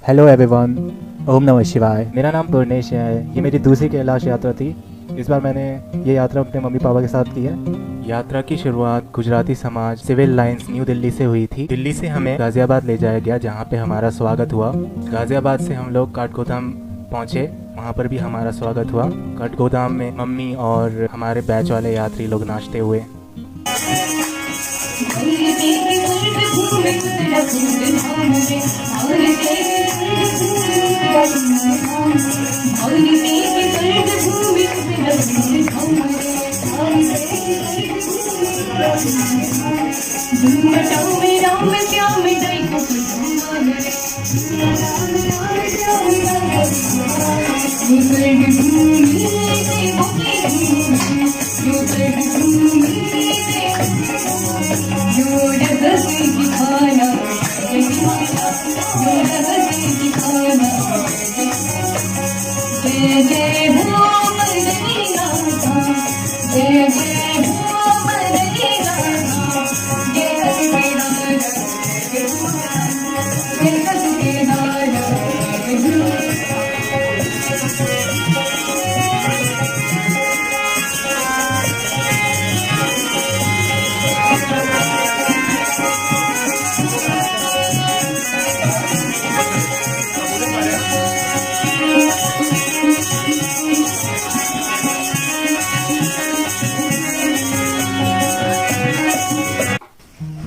Hello everyone, ओम नमः शिवाय। मेरा नाम पूर्णेश है। ये मेरी दूसरी कैलाश यात्रा थी। इस बार मैंने ये यात्रा अपने मम्मी पापा के साथ की है। यात्रा की शुरुआत गुजराती समाज सिविल लाइंस न्यू दिल्ली से हुई थी। दिल्ली से हमें गाज़ियाबाद ले जाया गया, जहाँ पे हमारा स्वागत हुआ। गाज़ियाबाद से हम लोग काठगोदाम पहुँचे, वहाँ पर भी हमारा स्वागत हुआ। काठगोदाम में मम्मी और हमारे बैच वाले यात्री लोग नाचते हुए।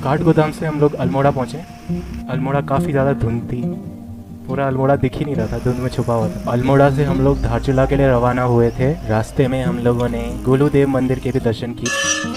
काठगोदाम से हम लोग अल्मोड़ा पहुँचे। अल्मोड़ा काफ़ी ज़्यादा धुंध थी, पूरा अल्मोड़ा दिख ही नहीं रहा था, धुंध में छुपा हुआ था। अल्मोड़ा से हम लोग धारचूला के लिए रवाना हुए थे। रास्ते में हम लोगों ने गोलूदेव मंदिर के भी दर्शन किए।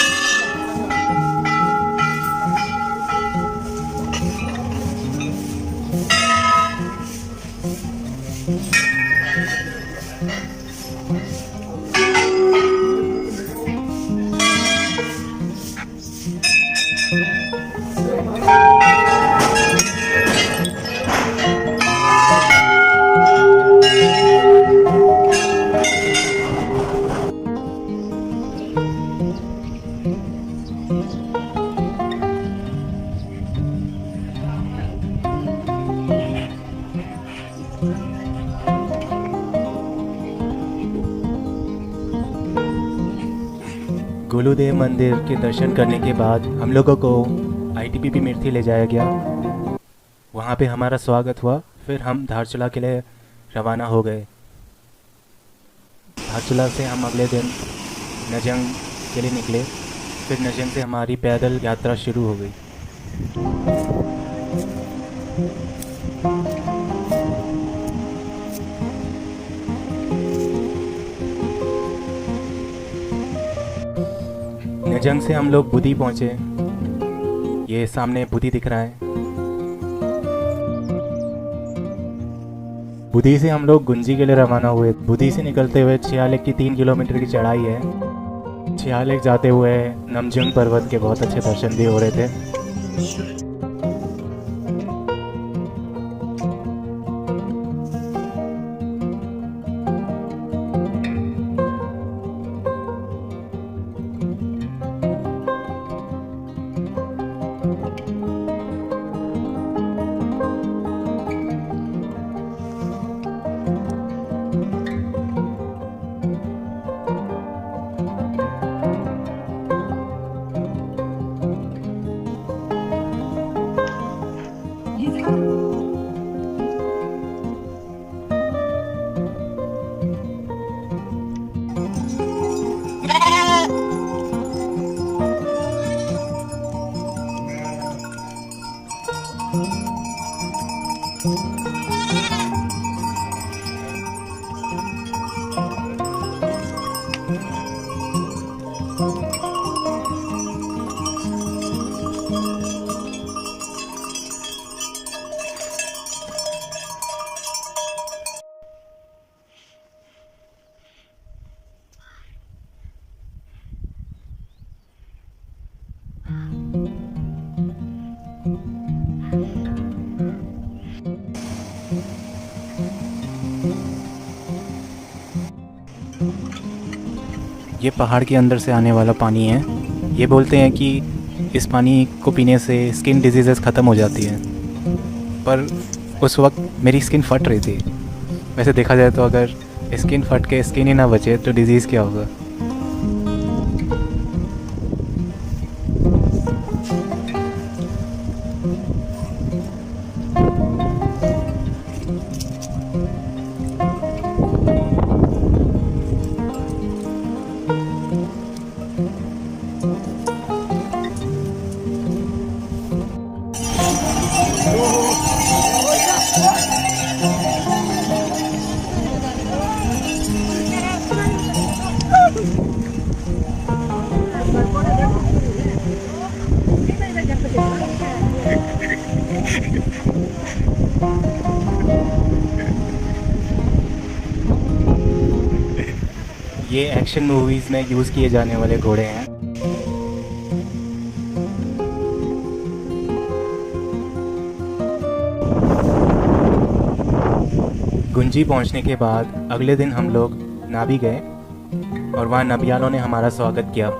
गोलूदेव मंदिर के दर्शन करने के बाद हम लोगों को आईटीबीपी मिर्थी ले जाया गया। वहाँ पे हमारा स्वागत हुआ। फिर हम धारचूला के लिए रवाना हो गए। धारचूला से हम अगले दिन नजंग के लिए निकले। फिर नजंग से हमारी पैदल यात्रा शुरू हो गई। नजंग से हम लोग बुधी पहुँचे। ये सामने बुधी दिख रहा है। बुधी से हम लोग गुंजी के लिए रवाना हुए। बुधी से निकलते हुए छियालेक की 3 किलोमीटर की चढ़ाई है। छियालेक जाते हुए नमजंग पर्वत के बहुत अच्छे दर्शन भी हो रहे थे। ये पहाड़ के अंदर से आने वाला पानी है। ये बोलते हैं कि इस पानी को पीने से स्किन डिजीज़ेस ख़त्म हो जाती हैं, पर उस वक्त मेरी स्किन फट रही थी। वैसे देखा जाए तो अगर स्किन फट के स्किन ही ना बचे तो डिज़ीज़ क्या होगा। ये एक्शन मूवीज़ में यूज़ किए जाने वाले घोड़े हैं। गुंजी पहुंचने के बाद अगले दिन हम लोग नाभी गए और वहाँ नबियालों ने हमारा स्वागत किया।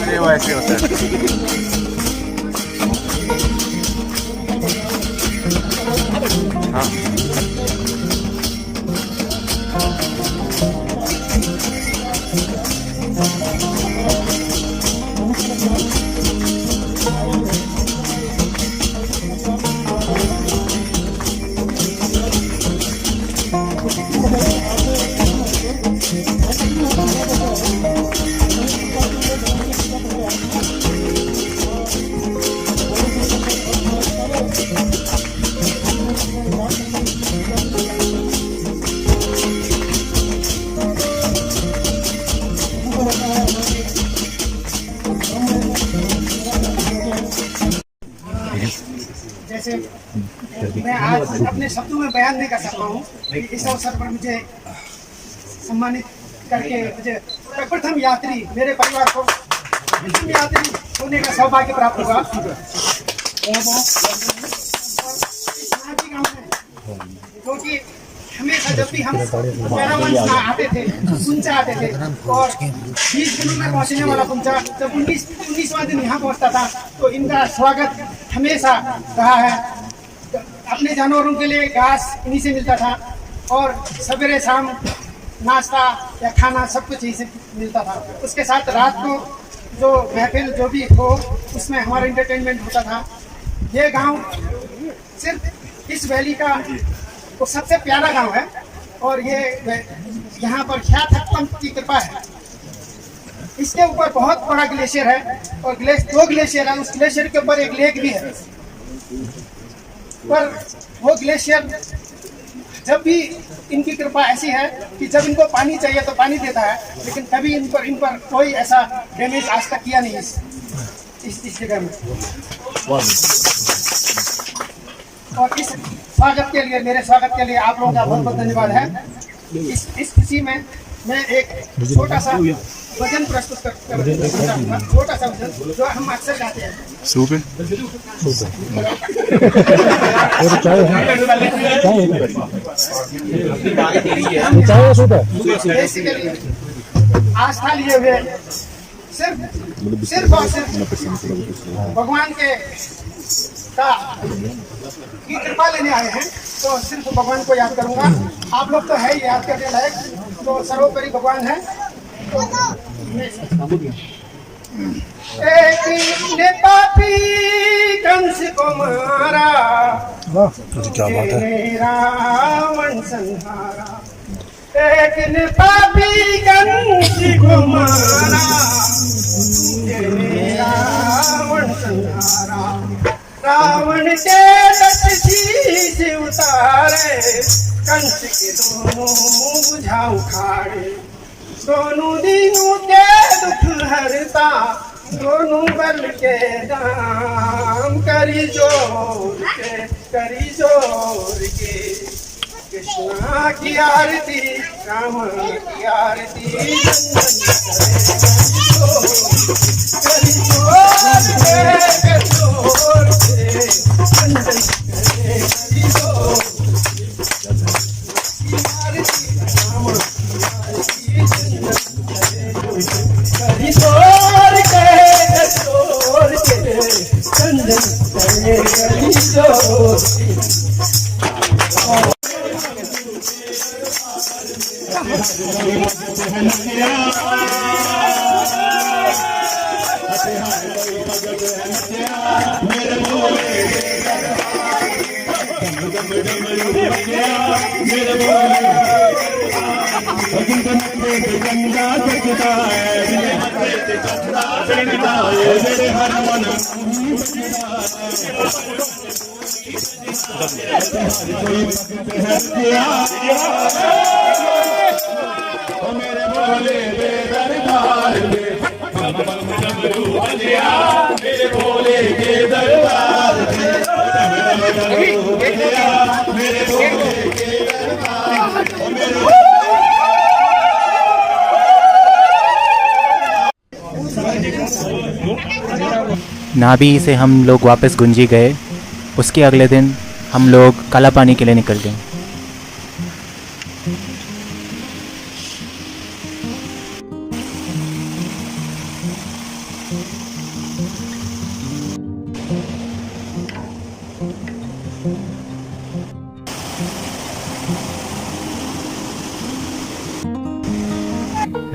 अरे वो ऐसे होता है। हाँ जैसे मैं आज अपने शब्दों में बयान नहीं कर सकता हूँ कि इस अवसर पर मुझे सम्मानित करके मुझे प्रथम यात्री मेरे परिवार को प्रथम यात्री होने का सौभाग्य प्राप्त हुआ। क्योंकि हमेशा जब भी हम पैरावंश आते थे पुंचा आते थे और 20 दिनों में पहुंचने वाला पुंचा जब 19वां दिन यहाँ पहुंचता था तो इनका स्वागत हमेशा रहा है। अपने जानवरों के लिए घास इन्हीं से मिलता था और सवेरे शाम नाश्ता या खाना सब कुछ यहीं से मिलता था। उसके साथ रात को जो महफिल जो भी हो उसमें हमारा एंटरटेनमेंट होता था। ये गांव सिर्फ इस वैली का वो सबसे प्यारा गांव है और ये यहाँ पर ख्यात की कृपा है। इसके ऊपर बहुत बड़ा ग्लेशियर है और दो ग्लेशियर है, उस ग्लेशियर के ऊपर एक लेक भी है। पर वो ग्लेशियर जब भी इनकी कृपा ऐसी है कि जब इनको पानी चाहिए तो पानी देता है, लेकिन कभी इन पर कोई ऐसा डैमेज आज तक किया नहीं इस जगह में। और इस स्वागत के लिए, मेरे स्वागत के लिए आप लोगों का बहुत बहुत धन्यवाद है। इस खुशी में मैं एक छोटा सा वजन प्रस्तुत कर छोटा सा वजन जो हम अक्सर गाते हैं। बेसिकली आस्था लिए हुए सिर्फ और सिर्फ भगवान की कृपा लेने आए हैं, तो सिर्फ भगवान को याद करूंगा। आप लोग तो है ही याद करने लायक, तो सर्वोपरि भगवान है। एक ने पापी कंस को मारा, क्या बात है, रावण संहारा। एक ने पापी कंस को मारा, रावण संहारा। रावण के दस शीश उतारे, कंस के दोनों बुझा उखाड़े। दोनों दीनों के दुख हरता, दोनों बल के दाम। करी जोर के कृष्णा की आरती, राम की आरती। करी जोर के चंदन करे, करी जोर की आरती, राम की आरती। करी जोर के चंदन करे, करी जोर। मेरे भोले के दरबार में, मेरे भोले के दरबार में, मेरे भोले के दरबार। नाभि से हम लोग वापस गुंजी गए। उसके अगले दिन हम लोग काला पानी के लिए निकल गए।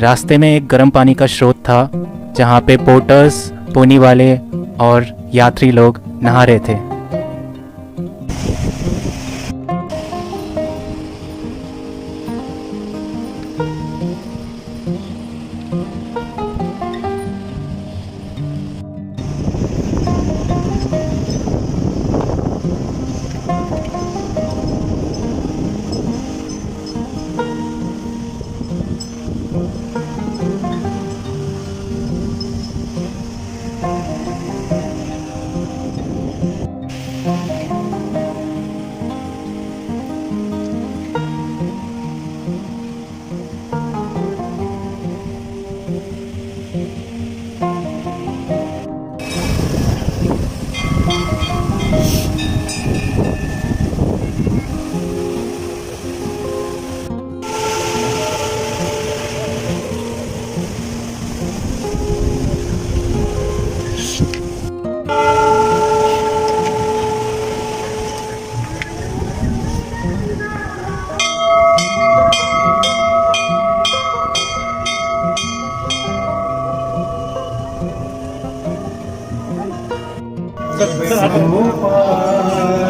रास्ते में एक गर्म पानी का स्रोत था जहाँ पे पोर्टर्स, पोनी वाले और यात्री लोग नहा रहे थे।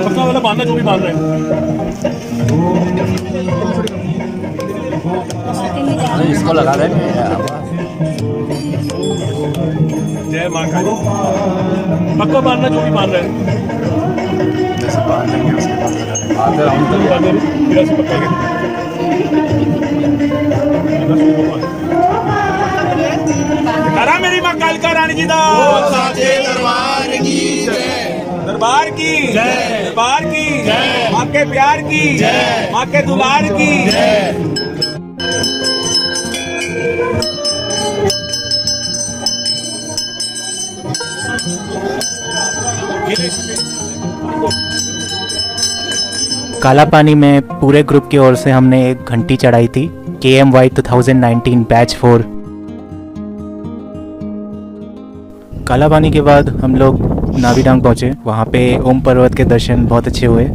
सबका वाला बांधना जो भी बांध रहे हैं। इसको लगा रहे हैं। जय मां काली। पक्का बांधना जो भी बांध रहे हैं। अच्छे से बांध देंगे, उसके बाद लगा लेंगे। करा मेरी माँ कालका रानी जी दा दरबार की जय, दरबार की जय, दरबार की जय, माँ के प्यार की जय, माँ के दुलार की जय। काला पानी में पूरे ग्रुप की ओर से हमने एक घंटी चढ़ाई थी, KMY 2019 बैच 4। काला पानी के बाद हम लोग नावीडांग पहुँचे। वहाँ पे ओम पर्वत के दर्शन बहुत अच्छे हुए।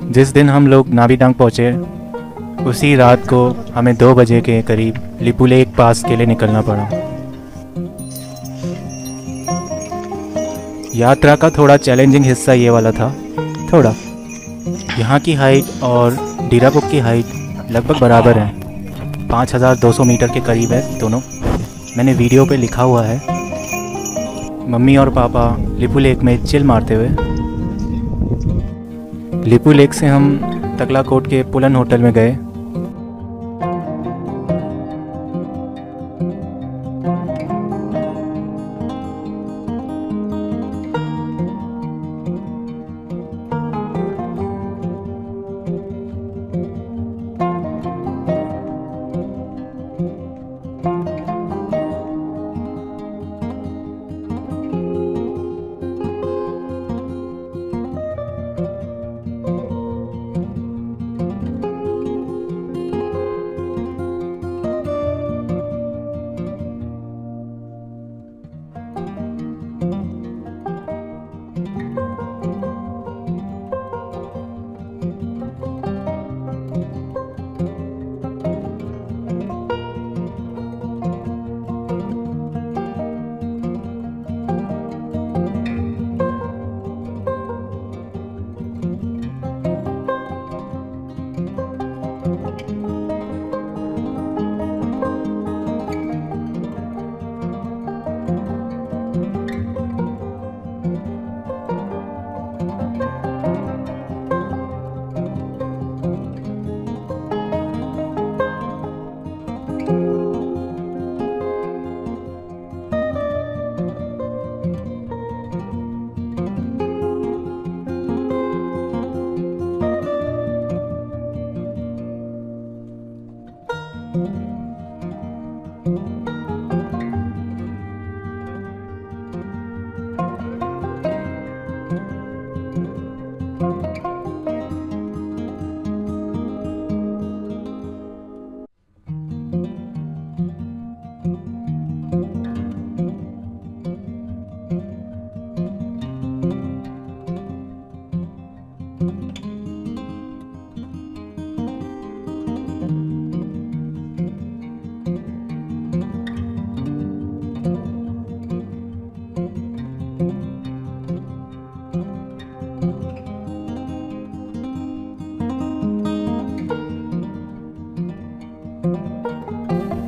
जिस दिन हम लोग नावीडांग पहुँचे उसी रात को हमें 2 बजे के करीब लिपू लेक पास के लिए निकलना पड़ा। यात्रा का थोड़ा चैलेंजिंग हिस्सा ये वाला था। थोड़ा यहाँ की हाइट और डीरापुक की हाइट लगभग बराबर है, 5200 मीटर के करीब है दोनों। मैंने वीडियो पे लिखा हुआ है। मम्मी और पापा लिपू लेक में चिल मारते हुए। लिपू लेक से हम तकलाकोट के पुलन होटल में गए।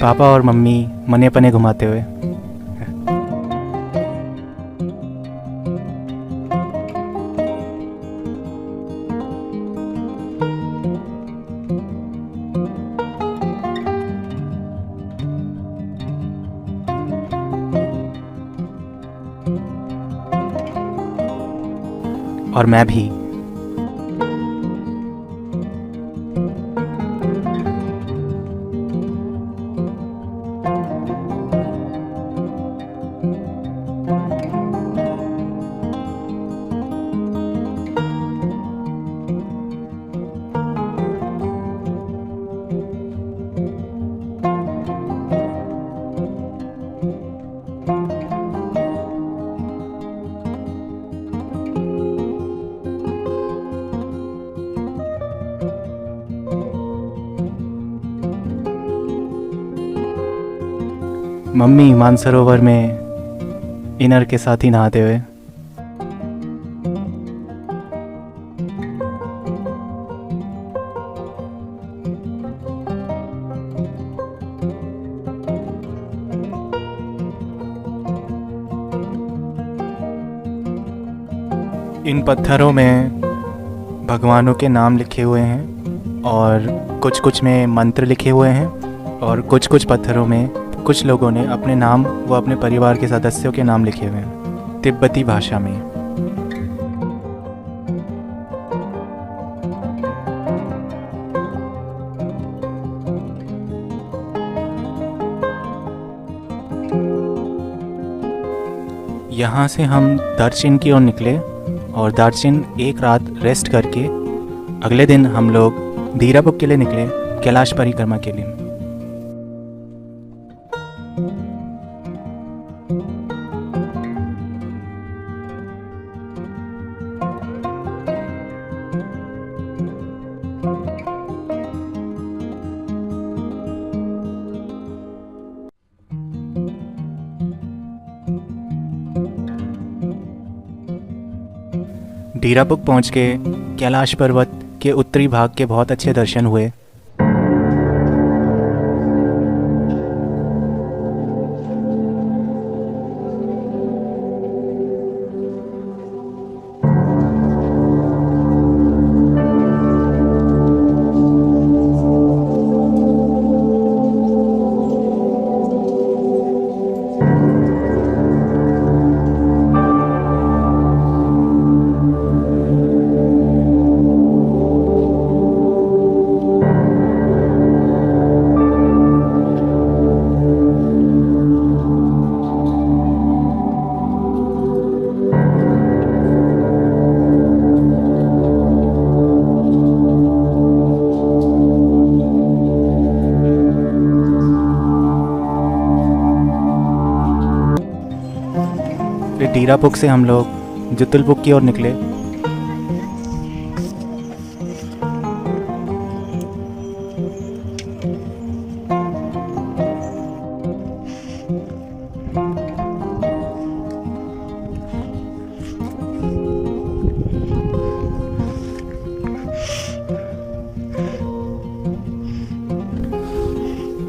पापा और मम्मी मने पने घुमाते हुए। और मैं भी। मम्मी मानसरोवर में इनर के साथ ही नहाते हुए। इन पत्थरों में भगवानों के नाम लिखे हुए हैं और कुछ कुछ में मंत्र लिखे हुए हैं और कुछ कुछ पत्थरों में कुछ लोगों ने अपने नाम व अपने परिवार के सदस्यों के नाम लिखे हुए हैं तिब्बती भाषा में। यहाँ से हम दार्जिलिंग की ओर निकले और दार्जिलिंग एक रात रेस्ट करके अगले दिन हम लोग धीरापुक के लिए निकले कैलाश परिक्रमा के लिए। धीरापुक पहुंच के कैलाश पर्वत के उत्तरी भाग के बहुत अच्छे दर्शन हुए। फिर धीरापुक से हम लोग जुतुलपुक की ओर निकले।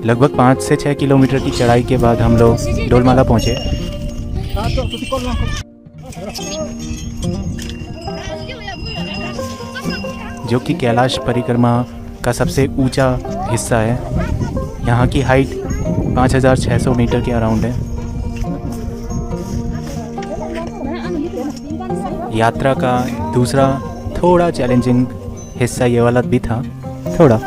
लगभग 5 से 6 किलोमीटर की चढ़ाई के बाद हम लोग डोलमाला पहुँचे। जो कि कैलाश परिक्रमा का सबसे ऊंचा हिस्सा है। यहाँ की हाइट 5600 मीटर के अराउंड है। यात्रा का दूसरा थोड़ा चैलेंजिंग हिस्सा ये वाला भी था थोड़ा।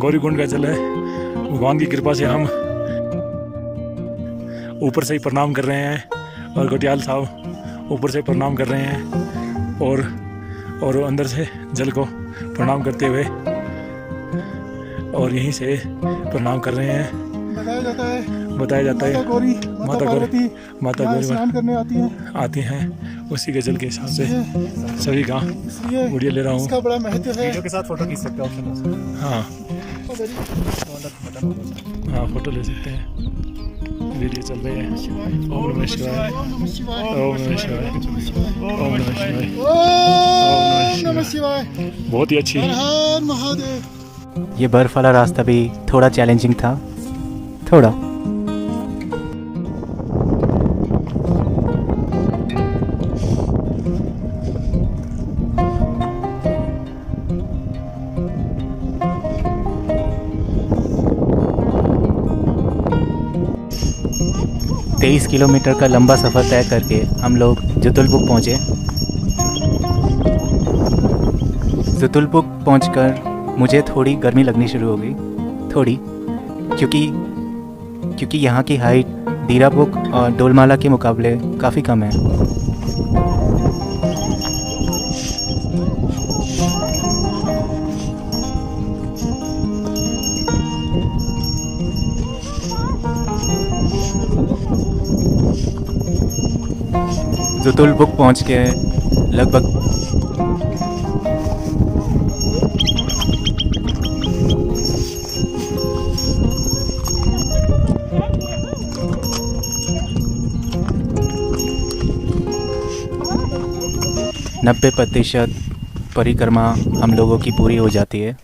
गौरीकुंड का जल है। भगवान की कृपा से हम ऊपर से ही प्रणाम कर रहे हैं और गोटियाल साहब ऊपर से प्रणाम कर रहे हैं और अंदर से जल को प्रणाम करते हुए और यहीं से प्रणाम कर रहे हैं। बताया जाता है माता गौरी स्नान करने आती हैं उसी के जल के हिसाब से सभी का वीडियो ले रहा हूँ। इसका बड़ा महत्व है। वीडियो के साथ फोटो खींच सकते हो। हाँ हाँ फोटो ले सकते हैं। वीडियो चल रही है। ओम नमः शिवाय, ओम नमः शिवाय, ओम नमः शिवाय, ओम नमः शिवाय, ओम नमः शिवाय। बहुत ही अच्छी। हर हर महादेव। ये बर्फ वाला रास्ता भी थोड़ा चैलेंजिंग था थोड़ा। तेईस किलोमीटर का लंबा सफ़र तय करके हम लोग जुतुलपुक पहुँचे। जुतुलपुक पहुँचकर मुझे थोड़ी गर्मी लगनी शुरू हो गई, थोड़ी, क्योंकि यहाँ की हाइट दीरापुक और डोलमाला के मुकाबले काफ़ी कम है। जुतुलपुक पहुंच के लगभग नब्बे % परिक्रमा हम लोगों की पूरी हो जाती है,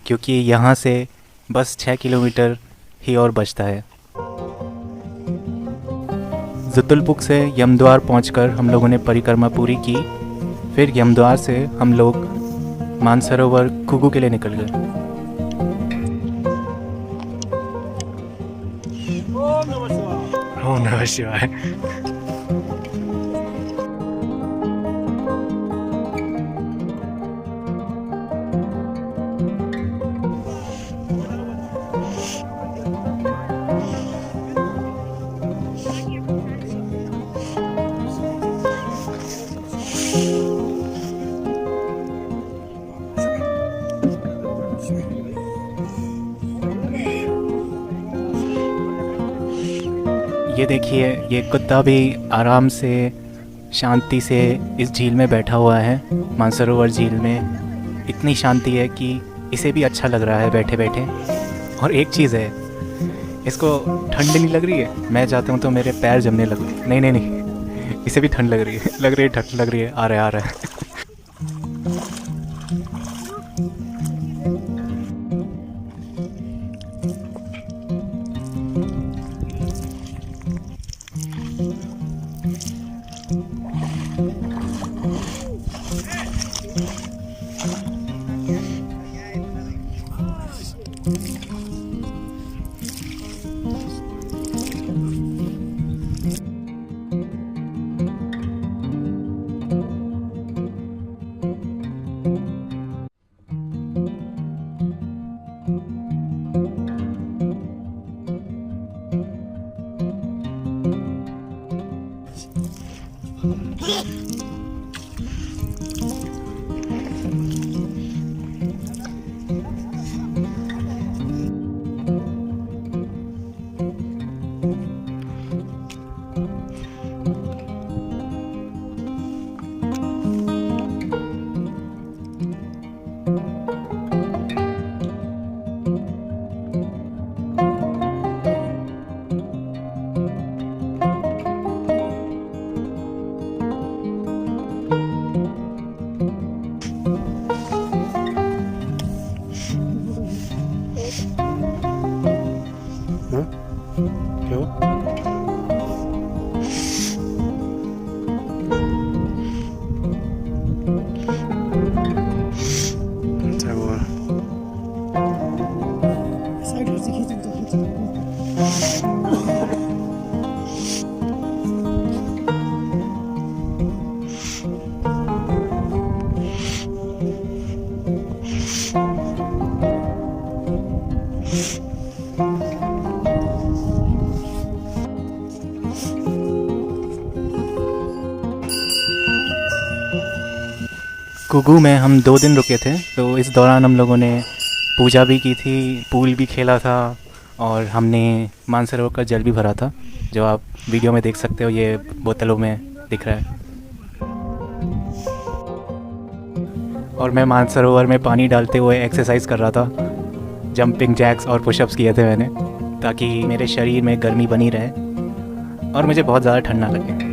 क्योंकि यहाँ से बस 6 किलोमीटर ही और बचता है। जुतुलपुक से यमद्वार पहुंचकर हम लोगों ने परिक्रमा पूरी की। फिर यमद्वार से हम लोग मानसरोवर कुगू के लिए निकल गए। ओम नमः शिवाय। ये देखिए, ये कुत्ता भी आराम से शांति से इस झील में बैठा हुआ है। मानसरोवर झील में इतनी शांति है कि इसे भी अच्छा लग रहा है बैठे बैठे। और एक चीज़ है, इसको ठंड नहीं लग रही है। मैं जाता हूँ तो मेरे पैर जमने लग रहे। नहीं नहीं नहीं, इसे भी ठंड लग रही है, ठंड लग रही है। आ रहा है। कुगू में हम 2 दिन रुके थे, तो इस दौरान हम लोगों ने पूजा भी की थी, पूल भी खेला था और हमने मानसरोवर का जल भी भरा था, जो आप वीडियो में देख सकते हो। ये बोतलों में दिख रहा है। और मैं मानसरोवर में पानी डालते हुए एक्सरसाइज कर रहा था। जंपिंग जैक्स और पुशअप्स किए थे मैंने, ताकि मेरे शरीर में गर्मी बनी रहे और मुझे बहुत ज़्यादा ठंड ना लगे।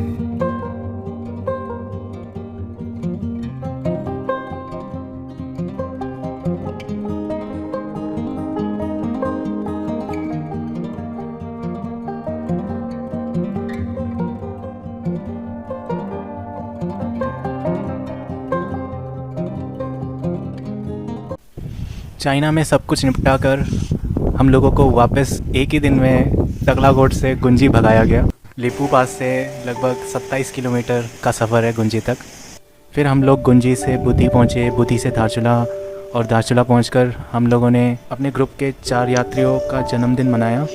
चाइना में सब कुछ निपटा कर हम लोगों को वापस एक ही दिन में तगलागोट से गुंजी भगाया गया। लिपू पास से लगभग 27 किलोमीटर का सफ़र है गुंजी तक। फिर हम लोग गुंजी से बुद्धि पहुँचे, बुद्धि से धारचूला, और धारचूला पहुंचकर हम लोगों ने अपने ग्रुप के 4 यात्रियों का जन्मदिन मनाया।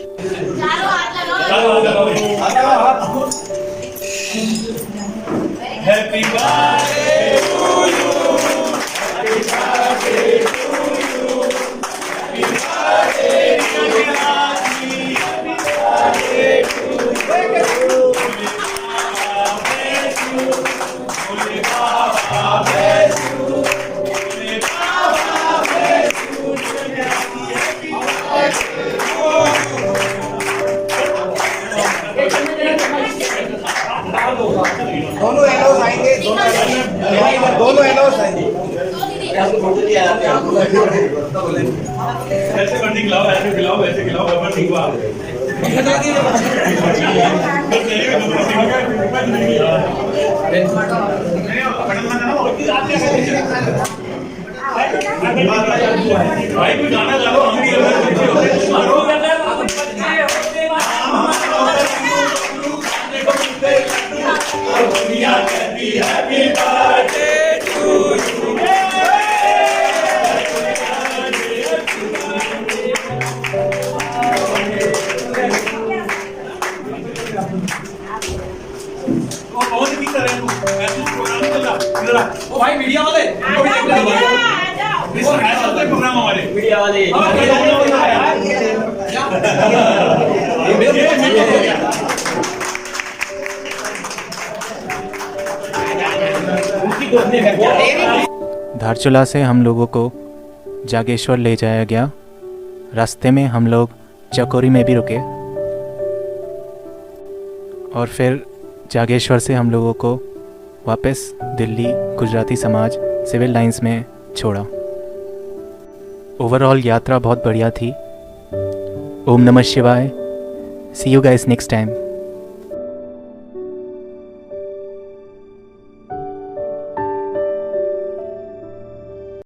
Happy birthday to you, happy birthday to you, happy birthday to Rani, happy birthday to you, Bhole Baba bless you, Bhole Baba bless you, happy birthday to you. दोनों एलोस आएंगे, दोनों एलोस आएंगे। ऐसे बंदी खिलाओ, ऐसे खिलाओ, ऐसे खिलाओ, बराबर ठीक हुआ। भाई कोई गाना गा लो, हम भी हैप्पी बर्थडे टू यू। बहुत ही कर रहे हैं प्रोग्राम चल रहा इधर आ। ओ भाई मीडिया वाले इनको भी देख लो भाई, इस है चलता है प्रोग्राम हमारे मीडिया वाले। धारचूला से हम लोगों को जागेश्वर ले जाया गया। रास्ते में हम लोग चकोरी में भी रुके और फिर जागेश्वर से हम लोगों को वापस दिल्ली गुजराती समाज सिविल लाइंस में छोड़ा। ओवरऑल यात्रा बहुत बढ़िया थी। ओम नमः शिवाय। सी यू गाइस नेक्स्ट टाइम।